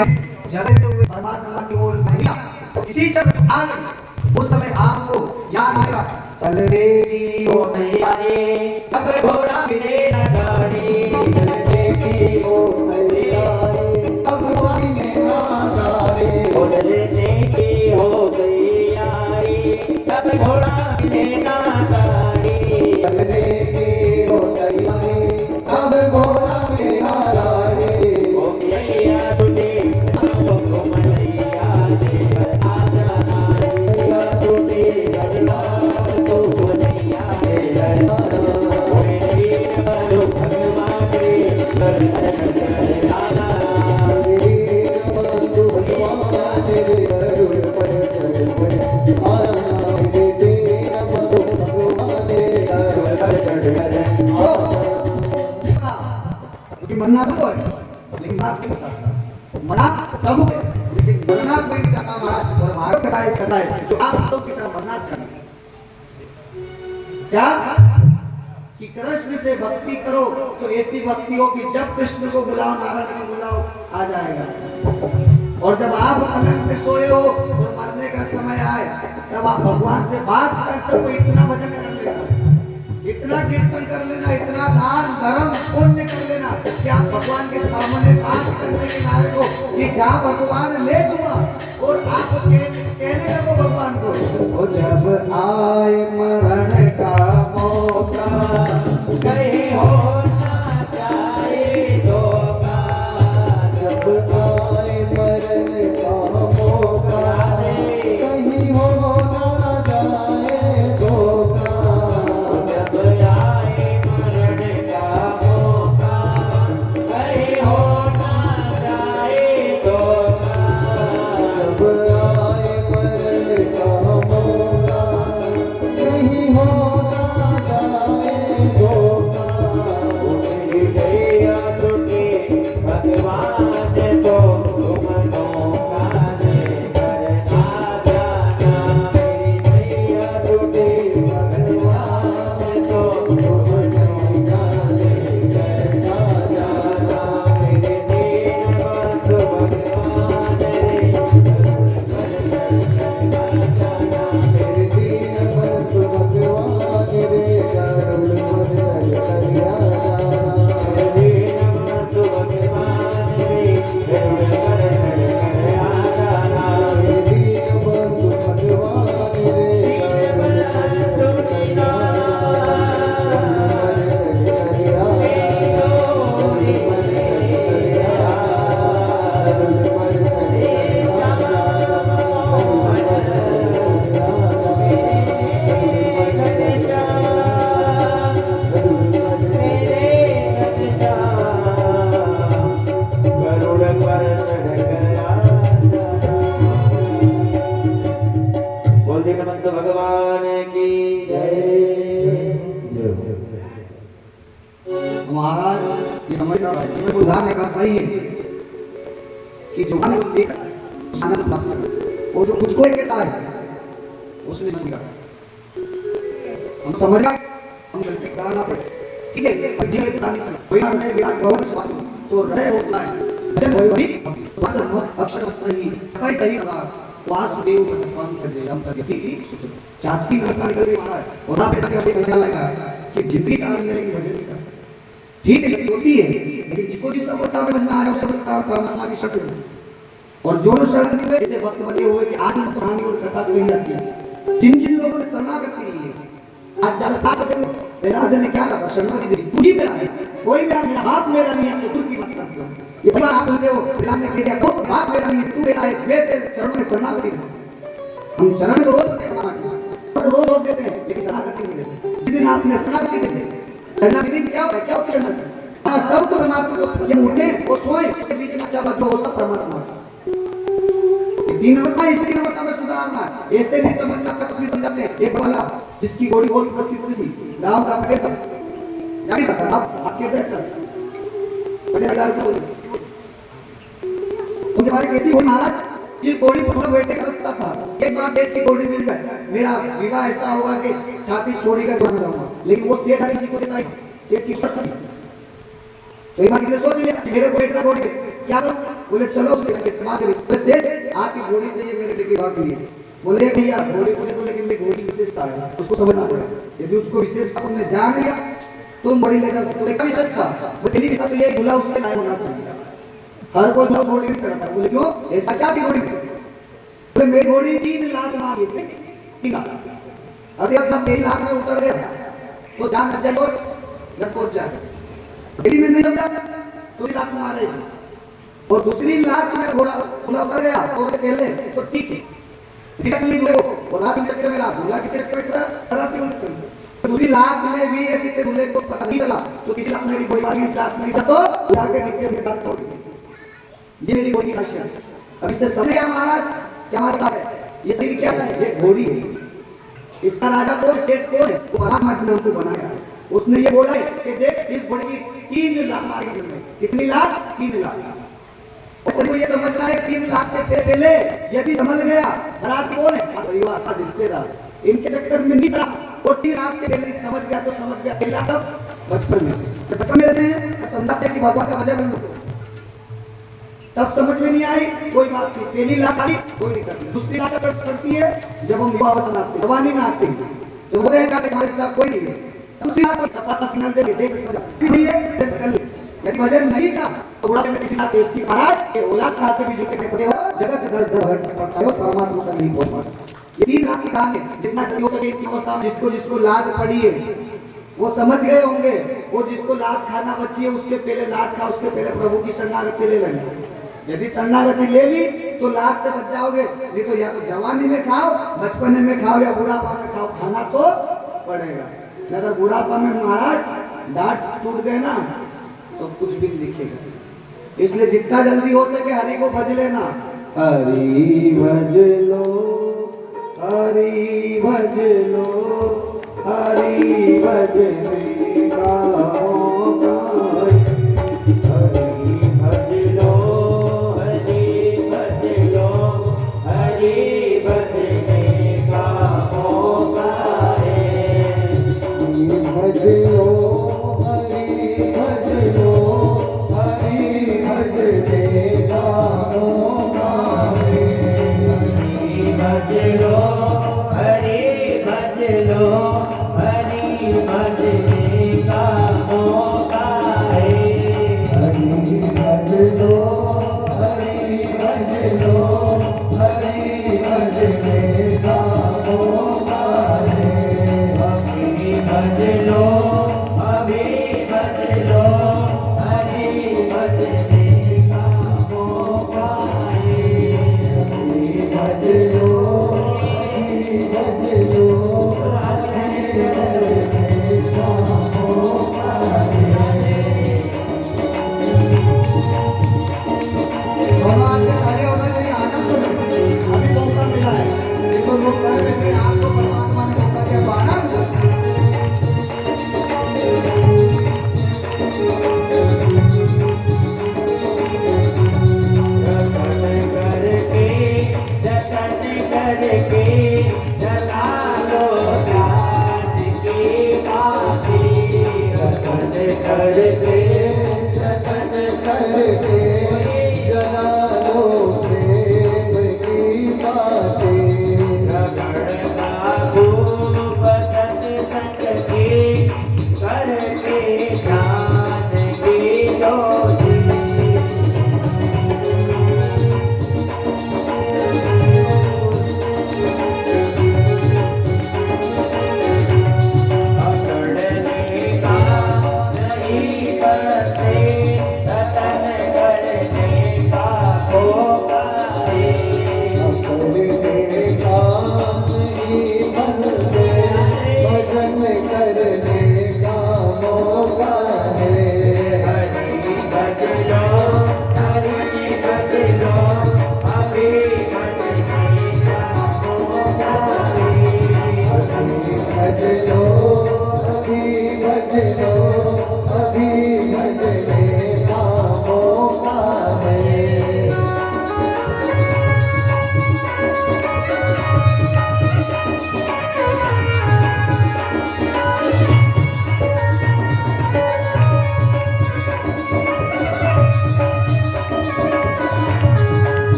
जगते हुए परमात्मा की ओर बढ़िया इसी चक्र आ गई। उस समय आपको याद आएगा, चल रे ओ मैया रे अब घोड़ा मिले न गाड़ी, चल रे ओ मैया रे अब घोड़ा मिले न गाड़ी, बोलने की हो गई यारी अब घोड़ा मिले ना गाड़ी, चल रे ओ मैया रे अब घोड़ा मिले न गाड़ी। ओ मैया तुझे हमको मनैया दे आजा नारिया तुझे गला तो मनैया दे ओ मेरी बड़ो भगवान रे कर आजा मरना तो है लेकिन बात के साथ मरना सब है, लेकिन मरना कोई नहीं चाहता महाराज। और भागवत कथा इस कथा है जो आप लोग की तरह मरना चाहिए। क्या कि कृष्ण से भक्ति करो तो ऐसी भक्ति हो कि जब कृष्ण को बुलाओ नारायण को बुलाओ आ जाएगा। और जब आप अलग में सोए हो और मरने का समय आए तब आप भगवान से बात कर सको, इतना भजन कर लेना, इतना कीर्तन कर लेना, इतना दान धर्म पुण्य कर लेना कि आप भगवान के सामने बात करने के लायक हो कि जहाँ भगवान ले दूंगा और आप कहने लगो भगवान को, जब आए मरण का मौका कहीं हो ना जाए धोखा, जब आए मरण का मौका कहीं हो ना जाए धोखा, जब आए मरण का मौका कहीं हो ना जाए धोखा, जब आए मरण का मौका कहीं हो ना जाए धोखा। मेरी गैया टूटे भगवान तो तुम नौका लेकर आ जाना, मेरी गैया टूटे भगवान तो तुम नौका लेकर आ जाना, मेरे दीनबंधु भगवान रे मेरे दीनबंधु भगवान रे करुण मन करिया जाना, दीनबंधु भगवान रे करुण कर आ जाना, मेरे दीनबंधु भगवान रे करुण मन करिया जाना, करुण मन करिया जाना, करुण मन करिया जाना, करुण मन करिया बोल दीनबंध भगवान की जय। महाराज ये समझना भाई मैं उदाहरण का सही है कि जो मन को देख आनंद प्राप्त कर वो जो खुद को कहता है उसने नहीं कहा। हम समझ गए हम गलती करना पड़े ठीक है, पर जीवन इतना नहीं चला कोई हमें बिना बहुत स्वाद तो हृदय होता है जब वही अक्षर नहीं कई सही कहा वासुदेव भगवान का जय हम करके चाहती में निकल गई महाराज। और आप इतना कहने लगा कि जिंदगी काल में लेकिन भजन का ठीक है होती है, लेकिन जिसको जिस अवस्था में समझ में आ रहा है उस अवस्था परमात्मा की शक्ति है। और जो शरण में जैसे वक्त बने हुए कि आदि प्राणी और कथा कही जाती है, जिन जिन लोगों ने शरणागति की है आज जनता को प्रहलाद ने क्या कहा शरणागति दी पूरी मेरा है कोई मेरा बाप मेरा नहीं है दूर की बात करते हो ये बड़ा आप बोलते हो प्रहलाद ने कह दिया को बाप मेरा नहीं तू मेरा है वे तेरे चरणों में शरणागति हम चरण में तो रोज होते हैं रोज रोज देते हैं लेकिन शरणागति नहीं देते। जिस दिन आपने शरणागति दी शरणागति क्या होता है क्या होता है सब तो परमात्मा ये उठे वो सोए इसके बीच में अच्छा बात हो सब परमात्मा तीन अवस्था इसी अवस्था में सुधारना ऐसे नहीं समझना कभी समझाते एक वाला जिसकी घोड़ी बहुत प्रसिद्ध थी गांव का आपके जानी पता आप कहते हैं बड़े हजार को उनके बारे कैसी घोड़ी महाराज जिस घोड़ी को हम बैठे का रास्ता था एक बार सेठ की घोड़ी मिल जाए मेरा विवाह ऐसा होगा कि छाती छोड़ी कर बन जाऊंगा लेकिन वो सेठ किसी को देता है सेठ की शर्त तो एक बार किसी ने सोच लिया कि मेरे को बैठना घोड़ी क्या करूं? बोले चलो उसके समाज के बोले सेठ आपकी घोड़ी चाहिए मेरे बेटे की बात के लिए। बोले भैया घोड़ी बोले तो लेकिन मेरी घोड़ी विशेषता है उसको समझना पड़ेगा। यदि उसको विशेषता तुमने जान लिया तुम बड़ी ले जा सकते हो। विशेषता बोले विशेषता तो ये दूल्हा उसके लायक होना चाहिए। हर कोई दूल्हा घोड़ी नहीं चढ़ता। बोले क्यों ऐसा क्या की घोड़ी? बोले मेरी घोड़ी 3 लाख मांगी थी 3 लाख। अभी अब 3 लाख में उतर गया तो जान बच जाए और घर पहुंच जाए। यदि मैं नहीं समझा तो 2 लाख में आ रही और दूसरी लाख में घोड़ा खुला उतर गया तो पहले तो ठीक है टिकट नहीं दूल्हे को और रात में चक्कर में रात दूल्हा किसके चक्कर में रात में दूसरी लाख में भी यदि ते दूल्हे को पता नहीं चला तो किसी लाख में भी घोड़ी मारी इस लाख में तो दूल्हा के नीचे में बात तोड़ दी। ये मेरी घोड़ी की खासियत है। अब इससे समझ गया महाराज क्या हमारा है ये सही क्या है? ये घोड़ी है। इसका राजा कौन सेठ कौन है? वो राम ने उनको बनाया है। उसने ये बोला है कि देख इस घोड़ी की 3 लाख मारी में कितनी लाख? 3 लाख। उसको ये समझना है 3 लाख के पहले यदि समझ गया बारात कौन है? परिवार का रिश्तेदार। इनके चक्कर में नहीं पड़ा और 3 लाख के पहले समझ गया तो समझ गया। पहला तब बचपन में रहते हैं समझाते हैं कि भगवान का भजन बंद करो तब समझ में नहीं आई कोई बात नहीं। पहली लाख आई कोई दिक्कत नहीं। दूसरी लाख पड़ती है जब हम युवा अवस्था में आते हैं जवानी में आते हैं तो बोले हमारे साथ कोई नहीं है। दूसरी लाख पता सिग्नल दे देख यदि भजन नहीं था तो बुढ़ापे में किसी नाथ ऐसी महाराज के औलाद खाते भी झुके पड़े हो जगत दर दर हटने पड़ता है परमात्मा का नहीं पहुंच पाता। ये 3 लाख की कहानी जितना जल्दी हो सके इतनी अवस्था में जिसको लाद पड़ी है वो समझ गए होंगे। वो जिसको लाद खाना बची है उसके पहले लाद खा उसके पहले प्रभु की शरणागति ले लेंगे। यदि शरणागति ले ली तो लाद से बच जाओगे नहीं तो या तो जवानी में खाओ बचपने में खाओ या बुढ़ापा में खाओ खाना तो पड़ेगा। अगर बुढ़ापा में महाराज डांट टूट गए ना तो कुछ भी लिखेगा। इसलिए जितना जल्दी हो सके हरि को भज लेना। हरि भज लो हरि भज लो हरि भजने का मौका हरि भज लो हरि भज लो हरि भजने का मौका है। भज लो हरि भज लो हरि भजने का मौका है। भज लो हरि भज लो हरि भजने का मौका है। हरि भज लो हरि भज लो हरि भजने का मौका है। अभी भज लो अभी भज लो हरि भजने का मौका है। हरि भज लो हरि भज लो हरि भजने का मौका है। भगवान के कार्य होने के लिए आनंद अभी मौका मिला है। देखो लोग कर रहे थे आपको परमात्मा ने मौका दिया तो आनंद। दर्शन करके जला लो ज्ञान की बातें। दर्शन करके दर्शन करके जला लो प्रेम की बातें। रगड़ का खूब सत्संग की करके ज्ञान की ज्योति। पकड़ने का नहीं करते रतन कर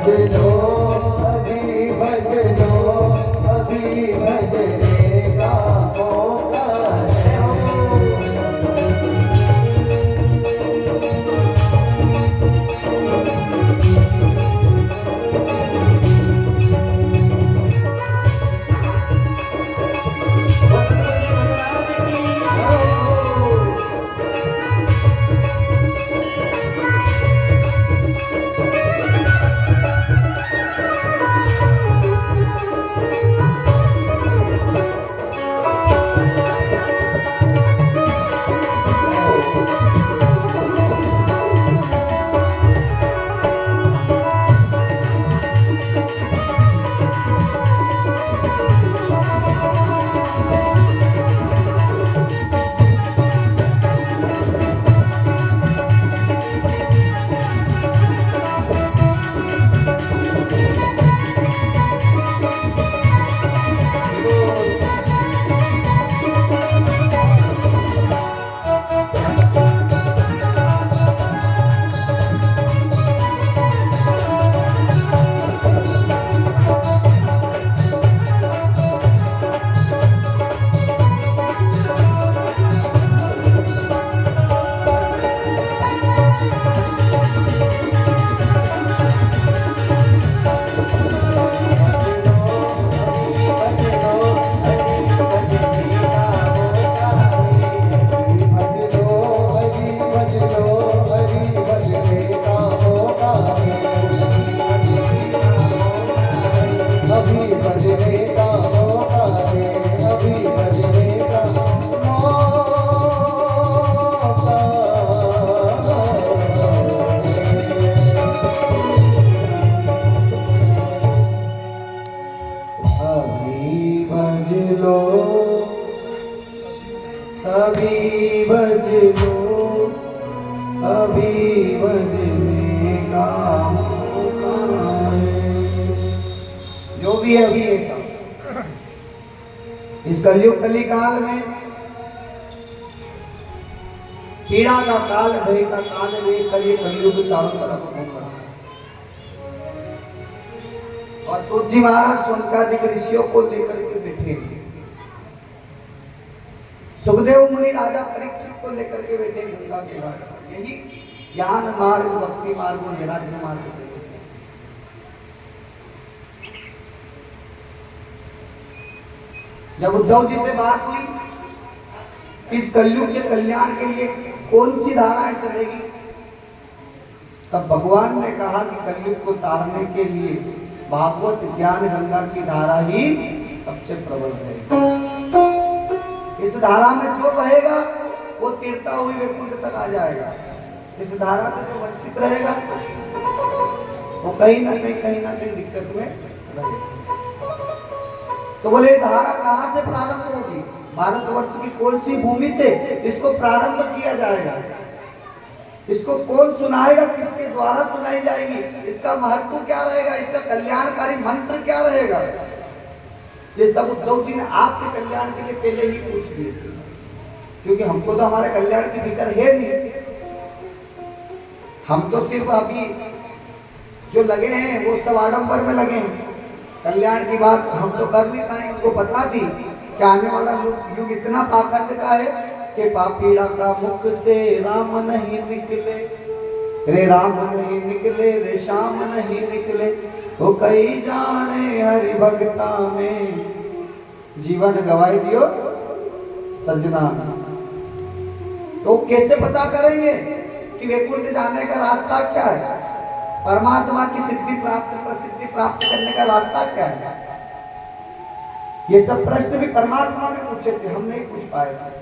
लो अभी भज लो, अभी भजने का मौका है। अभी भज लो, अभी भजने का मौका है। जो भी है अभी है सब। इस कलयुग कली काल में पीड़ा का काल, भय का काल में कलयुग चारों तरफ घूम रहा है। और सूत जी महाराज सोनकादिक ऋषियों को लेकर के बैठे हैं। सुखदेव मुनि राजा परीक्षित को लेकर के बैठे गंगा के घाट। यही ज्ञान मार्ग, भक्ति मार्ग और वैराग्य मार्ग। जब उद्धव जी से बात हुई इस कलयुग के कल्याण के लिए कौन सी धाराएं चलेगी, तब भगवान ने कहा कि कलयुग को तारने के लिए भागवत ज्ञान गंगा की धारा ही सबसे प्रबल है। इस धारा में जो बहेगा वो तीरता हुई वैकुंठ तक आ जाएगा। इस धारा से जो वंचित रहेगा वो कहीं ना कहीं दिक्कत में रहेगा। तो बोले धारा कहाँ से प्रारंभ होगी, भारतवर्ष की कौन सी भूमि से इसको प्रारंभ किया जाएगा, इसको कौन सुनाएगा, किसके द्वारा सुनाई जाएगी, इसका महत्व क्या रहेगा, इसका कल्याणकारी मंत्र क्या रहेगा। ये सब उद्धव जी ने आपके कल्याण के लिए पहले ही पूछ लिए, क्योंकि हमको तो हमारे कल्याण की फिक्र है नहीं। हम तो सिर्फ अभी जो लगे हैं वो सब आडंबर में लगे हैं। कल्याण की बात हम तो कर नहीं पाए। उनको पता थी कि आने वाला युग इतना पाखंड का है कि पापीड़ा का मुख से राम नहीं निकले, रे राम नहीं निकले, रे श्याम नहीं निकले, वो कई जाने हरि भक्ता में जीवन गवाई दियो सजना। तो कैसे पता करेंगे कि वैकुंठ जाने का रास्ता क्या है, परमात्मा की सिद्धि प्राप्त, प्रसिद्धि प्राप्त करने का रास्ता क्या है। ये सब प्रश्न भी परमात्मा ने पूछे थे, हम नहीं पूछ पाए थे।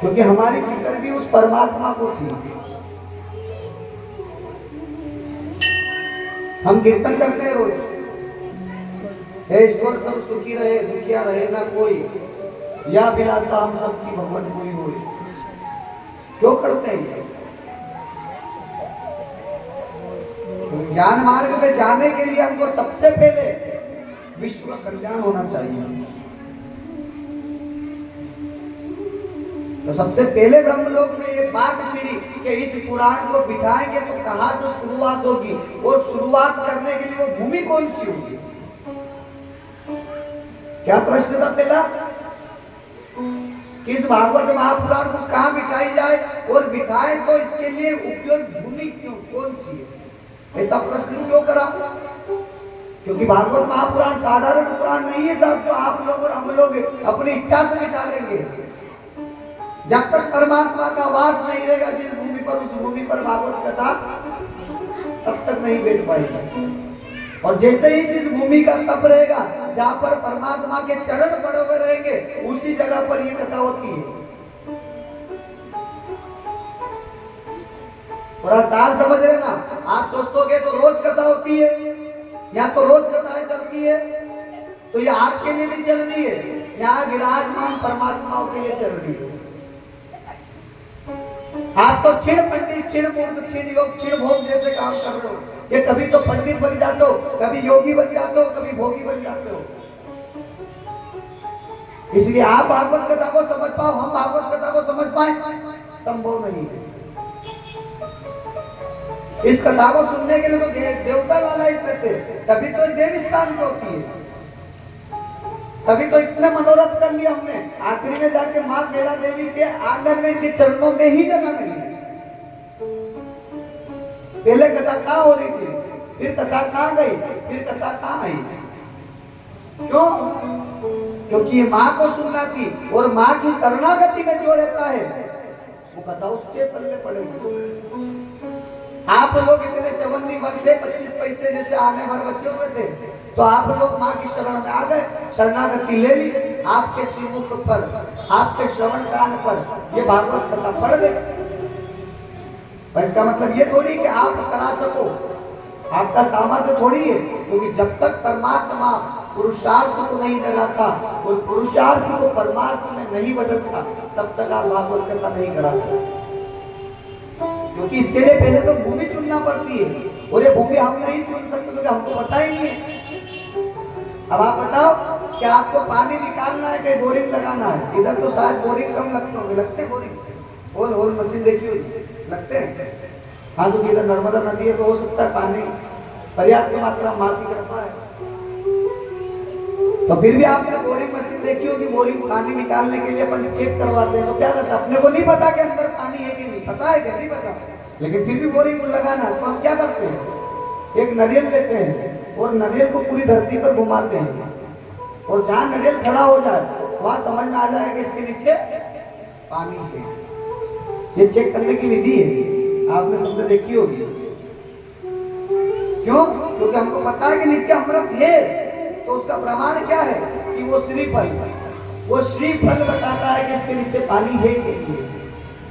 क्योंकि हमारी फिक्र भी उस परमात्मा को थी। हम कीर्तन करते हैं रोज, हे ईश्वर सब सुखी रहे, दुखिया रहे ना कोई, या विलासा हम सबकी भगवान कोई हो। क्यों करते हैं? ज्ञान मार्ग में जाने के लिए हमको सबसे पहले विश्व कल्याण होना चाहिए। तो सबसे पहले ब्रह्मलोक में ये बात छिड़ी कि इस पुराण को बिठाएंगे तो कहां से शुरुआत होगी, और शुरुआत करने के लिए वो भूमि कौन सी होगी। क्या प्रश्न था पहला, किस भागवत महापुराण को कहां बिठाई जाए, और बिठाए तो इसके लिए उपयुक्त भूमि क्यों कौन सी है, ऐसा प्रश्न क्यों करा। क्योंकि भागवत महापुराण साधारण पुराण नहीं है साहब, जो आप लोग और हम लोग अपनी इच्छा से बिठा लेंगे। जब तक परमात्मा का वास नहीं रहेगा जिस भूमि पर, उस भूमि पर भागवत कथा तब तक नहीं बैठ पाएगी। और जैसे ही जिस भूमि का तप रहेगा, जहां पर परमात्मा के चरण पड़े हुए रहेंगे, उसी जगह पर ये कथा होती है। थोड़ा सार समझ रहे ना, आप सोचोगे तो रोज कथा होती है, या तो रोज कथाएं चलती है, तो ये आपके लिए भी चल रही है, यहाँ विराजमान परमात्माओं के लिए चल रही है। आप तो क्षीण पंडित, क्षीण मूर्ख, क्षीण योग, क्षीण भोग जैसे काम कर रहे हो। ये कभी तो पंडित बन जाते हो, कभी योगी बन जाते हो, कभी भोगी बन जाते हो। इसलिए आप भागवत कथा को समझ पाओ, हम भागवत कथा को समझ पाए, संभव नहीं है। इस कथा को सुनने के लिए तो देवता वाला ही करते, तभी तो देव स्थान होती है, तभी तो इतने मनोरथ कर लिया हमने। आखिरी में जाके माँ कैला देवी के आंगन में, इनके चरणों में ही जगह मिली। पहले कथा कहाँ हो रही थी, फिर कथा कहाँ गई, फिर कथा कहाँ आई। क्यों? क्योंकि ये माँ को सुनना थी, और माँ की शरणागति में जो रहता है वो कथा उसके पल्ले पड़ेगी। आप लोग इतने चवन्नी बनते 25 पैसे जैसे आने भर बच्चे हुए थे, तो आप लोग माँ की शरण में आ गए, शरणागति ले ली, आपके श्रीमुख पर, आपके श्रवण कान पर ये भागवत कथा पढ़ गए। इसका मतलब ये थोड़ी कि आप करा सको, आपका सामर्थ्य थोड़ी है, क्योंकि जब तक परमात्मा पुरुषार्थ को नहीं जगाता और पुरुषार्थ को परमार्थ में नहीं बदलता, तब तक आप भागवत कथा नहीं करा सकते। क्योंकि इसके लिए पहले तो भूमि चुनना पड़ती है, और ये भूमि हम नहीं चुन सकते क्योंकि हमको पता ही नहीं है। अब आप बताओ कि आपको पानी निकालना है, कहीं बोरिंग लगाना है, इधर तो शायद बोरिंग कम लगते होंगे, लगते हैं बोरिंग, होल मशीन देखी होगी, लगते हैं। हाँ, तो इधर नर्मदा नदी है तो हो सकता है पानी पर्याप्त मात्रा माँ की कृपा है। तो फिर भी आपने बोरिंग मशीन देखी होगी, बोरिंग पानी निकालने के लिए अपन चेक करवाते हैं, तो क्या करता है, अपने को नहीं पता कि अंदर पानी है कि नहीं, पता है कि नहीं पता, लेकिन फिर भी बोरिंग लगाना है, तो हम क्या करते हैं, एक नारियल लेते हैं और नारियल को पूरी धरती पर घुमाते हैं, और जहाँ नारियल खड़ा हो जाए वहां समझ में आ जाएगा कि इसके नीचे पानी है। ये चेक करने की विधि है, आपने सबने देखी होगी। क्यों? क्योंकि हमको पता है कि नीचे अमृत है, तो उसका प्रमाण क्या है कि वो श्रीफल बताता है कि इसके नीचे पानी है कि नहीं है।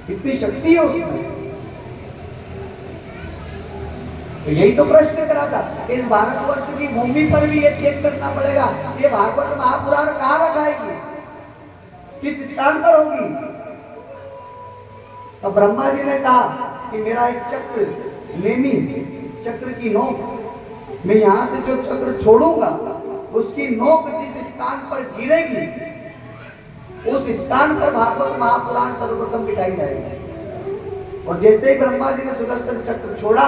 इतनी शक्ति है उसमें। तो यही तो प्रश्न करा था, इस भारतवर्ष की भूमि पर भी ये चेक करना पड़ेगा, ये भागवत महापुराण कहाँ रखाएगी, किस स्थान पर होगी। तो ब्रह्मा जी ने कहा कि मेरा एक चक्र, नेमी चक्र की नोक, मैं यहां से जो चक्र छोड़ूंगा उसकी नोक जिस स्थान पर गिरेगी, उस स्थान पर भागवत महापुराण सर्वप्रथम बिठाई जाएगी। और जैसे ही ब्रह्मा जी ने सुदर्शन चक्र छोड़ा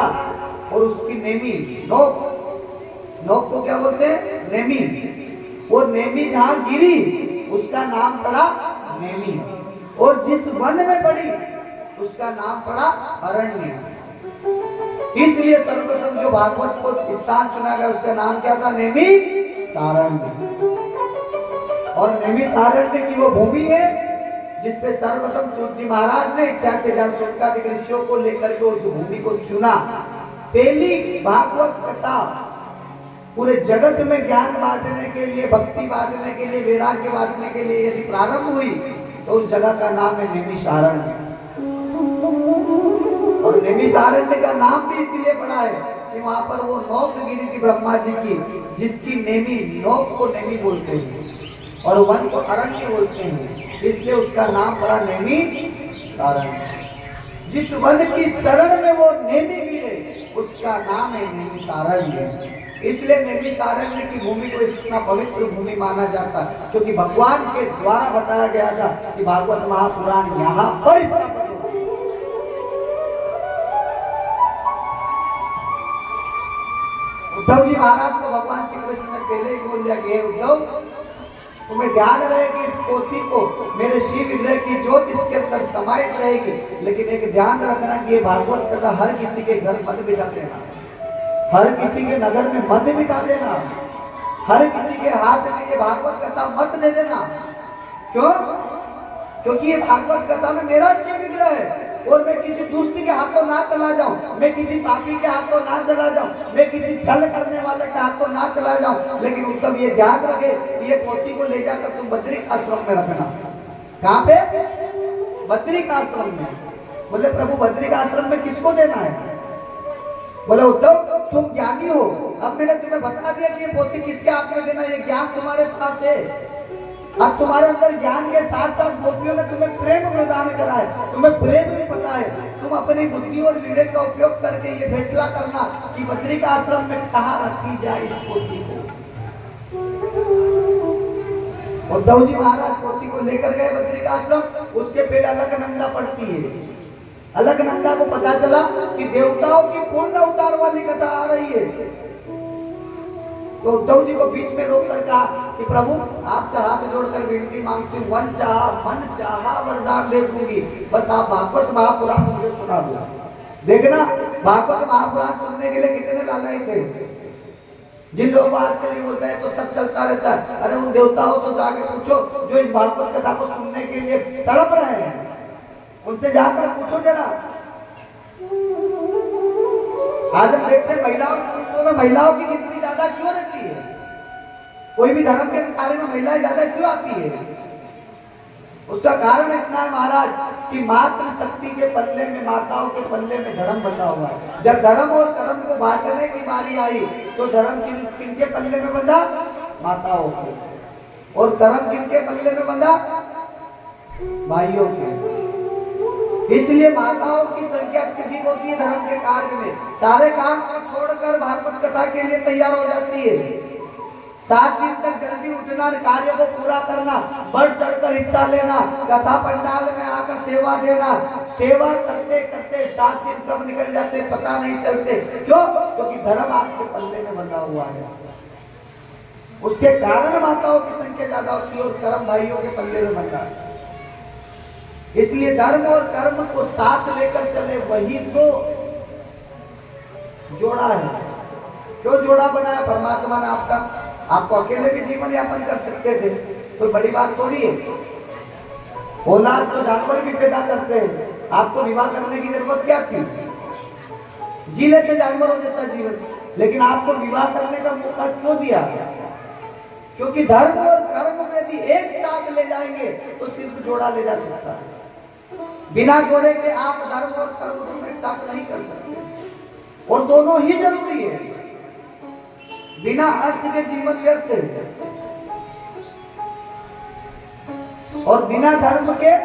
और उसकी नेमी, नोक को क्या बोलते हैं, नेमी, वो नेमी जहां गिरी उसका नाम पड़ा नेमी, और जिस वन में पड़ी उसका नाम पड़ा अरण्य। इसलिए सर्वप्रथम जो भागवत को स्थान चुना गया उसका नाम क्या था, नेमी सारण्य। और नेमी सारण्य की वो भूमि है जिसपे सर्वप्रथम सूत जी महाराज ने 88,000 शोकाधिक ऋषियों को लेकर के उस भूमि को चुना। पहली भागवत कथा पूरे जगत में ज्ञान बांटने के लिए, भक्ति बांटने के लिए, वैराग्य बांटने के लिए यदि प्रारंभ हुई तो उस जगह का नाम है नेमी सारण्य। और नेमी सारण्य का नाम भी इसलिए पड़ा है कि वहां पर वो नोक गिरी थी ब्रह्मा जी की, जिसकी नेमी, नोक को नेमी बोलते हैं और वन को अरण्य बोलते हैं, इसलिए उसका नाम पड़ा नेमी सारण्य। जिस वन की शरण में वो नेमी गिरे उसका नाम है नेमी सारण्य। इसलिए नैमिषारण्य की भूमि को इतना पवित्र भूमि माना जाता है, क्योंकि भगवान के द्वारा बताया गया था कि भागवत महापुराण यहाँ पर स्थापित होगा। उद्धव जी महाराज को भगवान श्री कृष्ण ने पहले ही बोल दिया कि हे उद्धव, तुम्हें ध्यान रहे कि इस पोथी को मेरे शिव विग्रह की ज्योत इसके अंदर समाहित रहेगी, लेकिन एक ध्यान रखना कि ये भागवत कथा हर किसी के घर मत बिठा देना, हर किसी के नगर में मत बिठा देना, हर किसी के हाथ में ये भागवत कथा मत दे देना। क्यों? क्योंकि ये भागवत कथा में मेरा शिव विग्रह है और मैं किसी दुष्ट के हाथों ना चला जाऊं, मैं किसी पापी के हाथों ना चला जाऊं, मैं किसी छल करने वाले के हाथों ना चला जाऊं। लेकिन उत्तम ये ध्यान रखे, ये पोथी को ले जाकर तुम बद्रिक आश्रम में रखना। कहां पे? बद्रिक आश्रम में। बोले प्रभु बद्रिक आश्रम में किसको देना है? बोले उद्धव तुम ज्ञानी हो, अब मैंने तुम्हें बता दिया कि ये पोथी किसके हाथ में देना, ये ज्ञान तुम्हारे पास है। अब तुम्हारे अंदर ज्ञान के साथ साथ गोपियों ने तुम्हें प्रेम प्रदान करा है, तुम्हें प्रेम भी पता है। तुम अपनी बुद्धि और विवेक का उपयोग करके ये फैसला करना कि बद्रिक आश्रम में कहाँ रखी जाए इस पोथी को। उद्धव जी महाराज पोथी को लेकर गए बद्रिक आश्रम। उसके पहले अलकनंदा पढ़ती है। अलकनंदा को पता चला कि देवताओं की पूर्ण अवतार वाली कथा आ रही है, तो उद्धव जी को बीच में रोक कर कहा कि प्रभु आपसे हाथ जोड़कर विनती मांगती हूँ, मन चाहा वरदान दे दूंगी, बस आप भागवत महापुराण मुझे सुना दो। देखना भागवत महापुराण सुनने के लिए कितने लालची थे। जिन लोगों को आजकल ये बोलता है तो सब चलता रहता है, अरे उन देवताओं से जाके पूछो जो इस भागवत कथा को सुनने के लिए तड़प रहे हैं, उनसे जाकर पूछो जरा। आज हम देखते हैं महिलाओं पुरुषों में महिलाओं की गिनती ज्यादा क्यों रहती है? कोई भी धर्म के कार्य में महिलाएं ज्यादा क्यों आती है? उसका कारण इतना है महाराज कि मातृ शक्ति के पल्ले में, माताओं के पल्ले में धर्म बंधा हुआ है। जब धर्म और कर्म को बांटने की बारी आई तो धर्म किनके पल्ले में बंधा? माताओं के। और कर्म किनके पल्ले में बंधा? भाइयों के। इसलिए माताओं की संख्या अत्यधिक होती है धर्म के कार्य में। सारे काम को छोड़कर भागवत कथा के लिए तैयार हो जाती है। 7 दिन तक जल्दी उठना, कार्य को पूरा करना, बढ़ चढ़कर हिस्सा लेना, कथा पंडाल में आकर सेवा देना। सेवा करते करते 7 दिन कब निकल जाते पता नहीं चलते। क्यों? क्योंकि धर्म आपके पल्ले में बंधा हुआ है। उसके कारण माताओं की संख्या ज्यादा होती है और कर्म भाइयों के पल्ले में बंधा है। इसलिए धर्म और कर्म को साथ लेकर चले, वही तो जोड़ा है। क्यों जोड़ा बनाया परमात्मा ने आपका? आपको अकेले भी जीवन यापन कर सकते थे, कोई बड़ी बात थोड़ी है। औलाद तो जानवर भी पैदा करते हैं, आपको विवाह करने की जरूरत क्या थी? जी लेते जानवरों जैसा जीवन, लेकिन आपको विवाह करने का मौका क्यों दिया? क्योंकि धर्म और कर्म में यदि एक साथ ले जाएंगे तो सिर्फ जोड़ा ले जा सकता है। बिना जोड़े के आप धर्म और कर्म दोनों एक साथ नहीं कर सकते, और दोनों ही जरूरी है। बिना अर्थ के जीवन व्यर्थ है और बिना धर्म के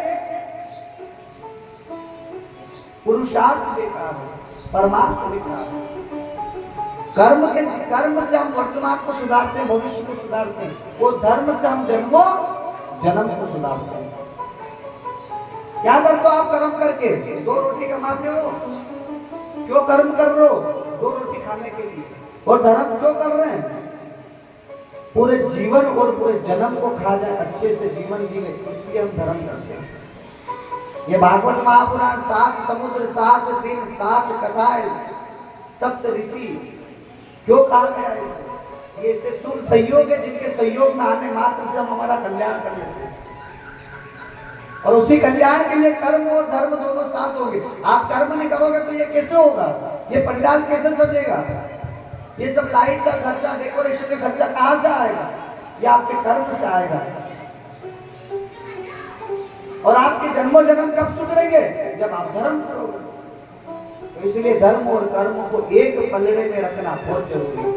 पुरुषार्थ बेकार है, परमार्थ बेकार है। कर्म से हम वर्तमान को सुधारते हैं, भविष्य को सुधारते हैं, और धर्म से हम जन्म को सुधारते हैं। क्या करते हो आप कर्म करके? 2 रोटी कमाते हो, क्यों कर्म कर रहे हो? 2 रोटी खाने के लिए। और धर्म क्यों कर रहे हैं? पूरे जीवन और पूरे जन्म को खा जाए, अच्छे से जीवन जीवे, इसलिए हम धर्म करते हैं। ये भागवत महापुराण 7 समुद्र, 7 दिन, 7 कथाएं, 7 ऋषि क्यों कहा गया है? ये सहयोग है, जिनके सहयोग में आने मात्र से हम हमारा कल्याण कर लेते हैं। और उसी कल्याण के लिए कर्म और धर्म दोनों साथ होंगे। आप कर्म नहीं करोगे तो ये कैसे होगा? ये पंडाल कैसे सजेगा? ये सब लाइट का खर्चा, डेकोरेशन का खर्चा कहां से आएगा? ये आपके कर्म से आएगा। और आपके जन्मों जन्म कब सुधरेंगे? जब आप धर्म करोगे। तो इसलिए धर्म और कर्म को एक पलड़े में रखना बहुत जरूरी है।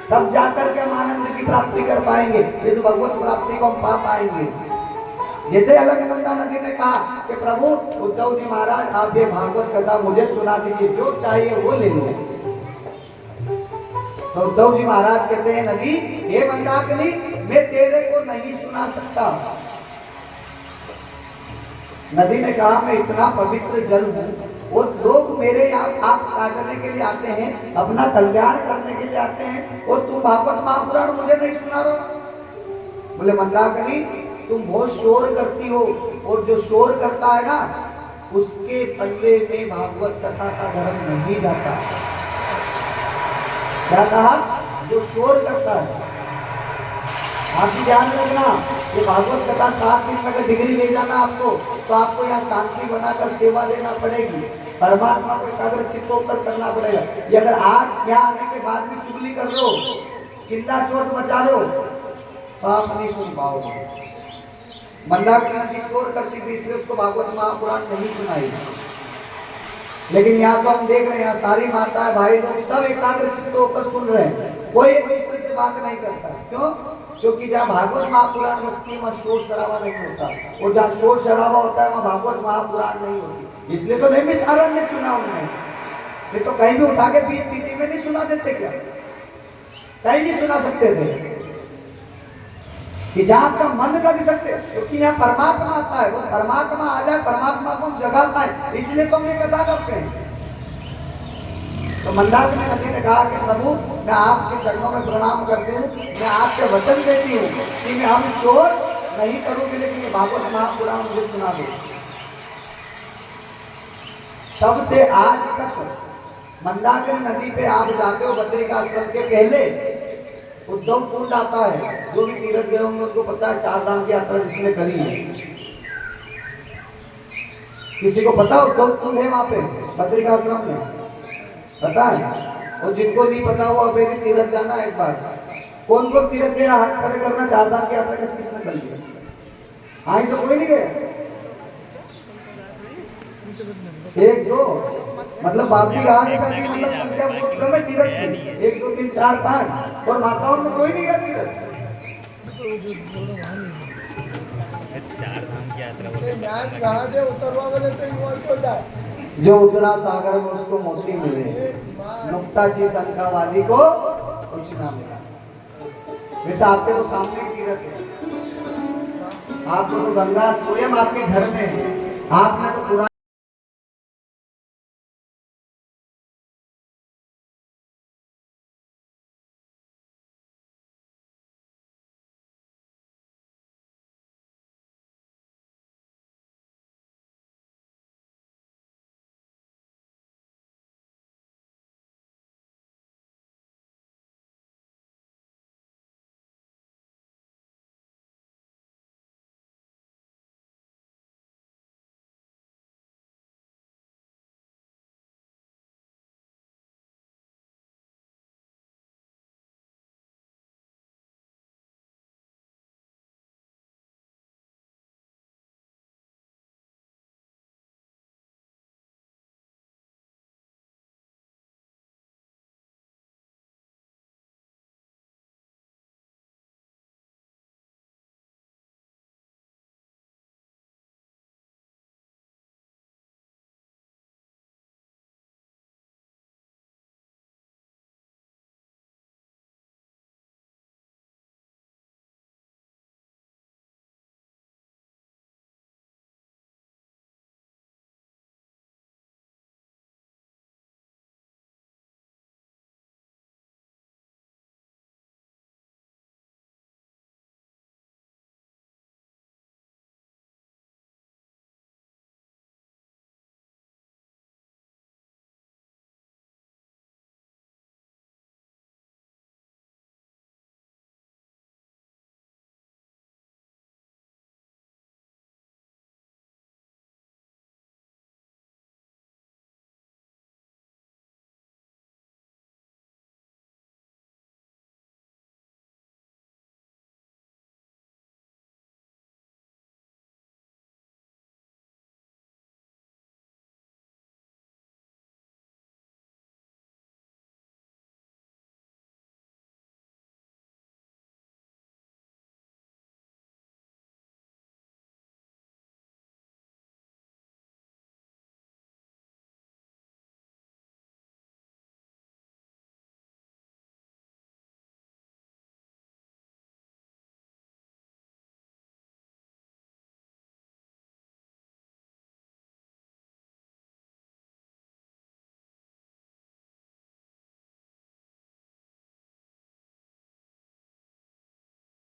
तब जाकर के हम आनंद की प्राप्ति कर पाएंगे, इस भगवत प्राप्ति को हम पा पाएंगे। जैसे अलकनंदा नदी ने कहा कि प्रभु उद्धव जी महाराज आप ये भागवत कथा मुझे सुना दीजिए, जो चाहिए वो ले लो। तो उद्धव जी महाराज कहते हैं नदी, हे मंदाकिनी, मैं तेरे को नहीं सुना सकता। नदी ने कहा मैं इतना पवित्र जल हूं और लोग मेरे यहाँ पाप काटने के लिए आते हैं, अपना कल्याण करने के लिए आते हैं, और तुम भागवत महापुराण मुझे नहीं सुना रहे। बोले मंदाकिनी तुम बहुत शोर करती हो, और जो शोर करता है ना उसके पल्ले में भागवत कथा का धर्म नहीं जाता। क्या कहा? जो शोर करता है। आप भी ध्यान रखना, ये भागवत कथा 7 दिन में अगर डिग्री ले जाना आपको, तो आपको यहाँ शांति बनाकर सेवा देना पड़ेगी, परमात्मा को एकाग्र चित्त होकर करना पड़ेगा। ये अगर आज यहाँ आने के बाद भी चुगली कर लो, चिल्ला चोट मचा लो, तो आप नहीं सुन पाओगे। मंदाकिनी नदी शोर करती थी, इसलिए उसको भागवत महापुराण नहीं सुनाई। लेकिन यहाँ तो हम देख रहे हैं, यहाँ सारी माताएं भाई लोग सब एकाग्र चित्त होकर सुन रहे हैं, कोई एक दूसरे से बात नहीं करता। क्यों? क्योंकि जहाँ भागवत महापुराण बसती है वहाँ शोर शराबा नहीं होता, और जहाँ शोर शराबा होता है वहाँ भागवत महापुराण नहीं होती। इसलिए तो नैमिषारण्य चुना उन्होंने, फिर तो कहीं भी उठा के 20 सिटी में नहीं सुना देते क्या? कहीं नहीं सुना सकते थे कि जहाँ आपका मन लग सकते, क्योंकि यहाँ परमात्मा आता है, वो परमात्मा आ जाए, परमात्मा को हम जगा पाए, इसलिए तो हम ये कथा करते हैं। तो मंदाकिनी नदी ने कहा कि प्रभु मैं आपके चरणों में प्रणाम करती हूँ, मैं आपसे वचन देती हूँ कि मैं हम शोर नहीं करूंगी, लेकिन ये भागवत महापुराण मुझे सुना दो। तब से आज तक मंदाकिनी नदी पे आप जाते हो, बद्रिकाश्रम के पहले उद्धव कुंड आता है। जो भी तीर्थ गए होंगे उनको पता है, 4 धाम की यात्रा जिसने करी है, किसी को पता उद्धव कुंड है वहां पे बद्रिकाश्रम में? पता है? और जिनको नहीं पता हुआ वे भी तीर्थ जाना एक बार। कौन कौन तीर्थ गया? हाथ खड़े करना। 4 धाम की यात्रा किस किसने कर लिया? हाँ, से कोई नहीं गया? 1 2 मतलब बाबरी घाट का भी मतलब संख्या बहुत कम है तीर्थ की। 1 2 3 4 5 और माताओं में कोई नहीं गया तीर्थ। 4 धाम की यात्रा जो उतरा सागर में उसको मोती मिले, नुक्ताची शंका वाली को कुछ ना मिला। वैसे आपके तो सामने तीर्थ है, आपको तो गंगा स्वयं आपके घर में है, आपने तो पूरा